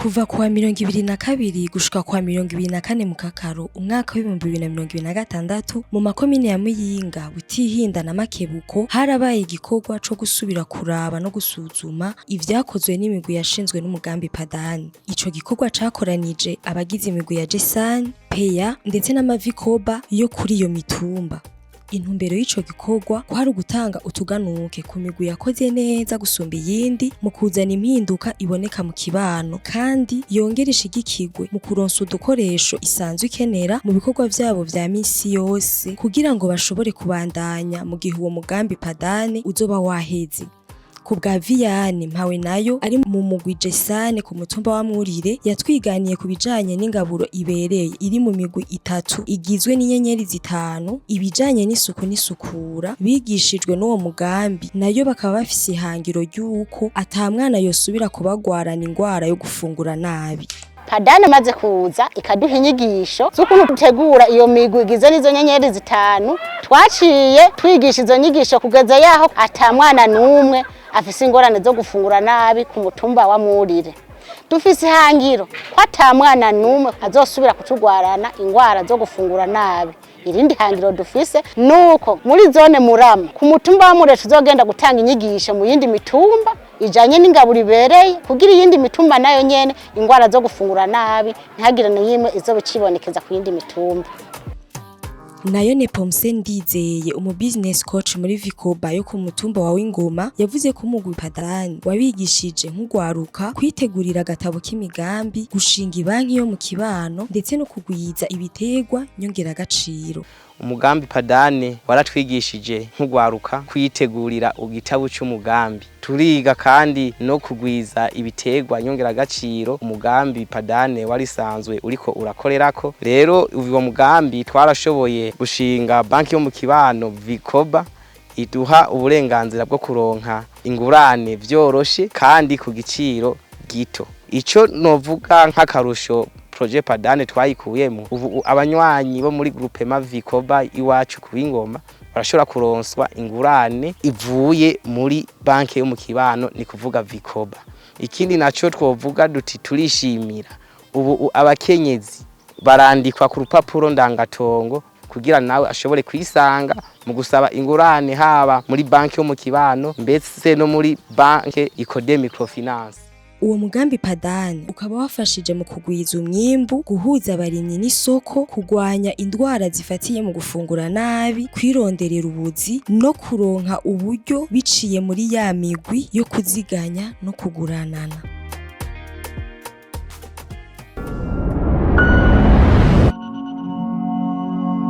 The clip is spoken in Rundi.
Kuva kuwa 2022 gushika kuwa 2024 Mukakaro umwaka w'2026 mu makomine ya Muyinga, Butihinda na Makebuko harabaye igikorwa co gusubira kuraba no gusuzuma ivyakozwe n'imigwi yashinzwe n'umugambi Padani. Ico gikorwa cakoranije abagize imigwi ya Jesani, Peya ndetse n'amavikoba yo kuri iyo mitumba. Intumbero y'ico gikorwa kwari ugutanga utuganuke ku migwi yakoze neza gusumba iyindi mu kuzana impinduka iboneka mu kibano, kandi yongera ishigikirwe mu kuronsa udukoresho isanzwe ikenera mu bikorwa vyabo vya misi yose kugira ngo bashobore kubandanya mu gihe uwo mugambi Padani uzoba waheze. Kubwa Viyane mpawe nayo ari mu mugwi Jesane ku mutumba wa Mwurire yatwiganiye kubijanye n'ingaburo ibereye iri mu migwi itatu igizwe n'inyenyeri zitanu, ibijanye n'isuku n'isukura bigishijwe n'uwo mugambi, nayo bakaba bafise ihangiro ry'uko ata mwana yosubira kubagwarana ingwara yo gufungura nabi. Padani amaze kuza ikaduha inyigisho z'ukuntu dutegura iyo migwi igizwe n'izo nyenyeri zitanu, twaciye twigisha izo nyigisho kugeza yaho ata mwana n'umwe afise ingorane zo gufungura nabi ku mutumba wa Mwurire. Dufise ihangiro ko ata mwana n'umwe azosubira kutugwarana ingwara zo gufungura nabi. Irindi hangiro dufise nuko muri zone Murama ku mutumba wa Mwurire tuzogenda gutanga inyigisho mu yindi mitumba ijanye n'ingaburo ibereye kugira iyindi mitumba nayo nyene ingwara zo gufungura nabi ntihagire n'imwe izobe cibonekeza ku yindi mitumba. Nayo Nepomse Ndizeye umu business coach muri Vikoba yo ku mutumba wa Wingoma yavuze ko umugwi Padani wabigishije nk'ugwaruka kwitegurira agatabo k'imigambi, gushinga ibanki yo mu kibano ndetse no kugwiza ibitegwa nyongera agaciro. Umugambi Padani waratwigishije nk'ugwaruka kwitegurira igitabo cy'umugambi, turiga kandi no kugwiza ibitegwa nyongera agaciro. Umugambi Padani warisanzwe uriko urakorerako, rero uwo mugambi twarashoboye gushinga banki yo mu kibano Vikoba iduha uburenganzira bwo kuronka ingurane vyoroshe kandi ku giciro gito. Ico novuga nk'akarusho projet Padani twayikuyemo, ubu abanywanyi bo muri groupe Vikoba iwacu ku Ingoma barashobora kuronswa ingurane ivuye muri banki yo mu kibano, ni kuvuga Vikoba. Ikindi naco twovuga duti turishimira ubu abakenyezi barandikwa ku rupapuro ndangatongo kugira nawe ashobore kwisanga mu gusaba ingurane haba muri banki yo mu kibano mbese no muri banki ikode microfinance. Uwo mugambi Padani ukaba wafashije mu kugwiza umwimbu, guhuza abarimyi n'isoko, kugwanya indwara zifatiye mu gufungura nabi, kwironderera ubuzi no kuronka uburyo biciye muri ya migwi yo kuziganya no kuguranana.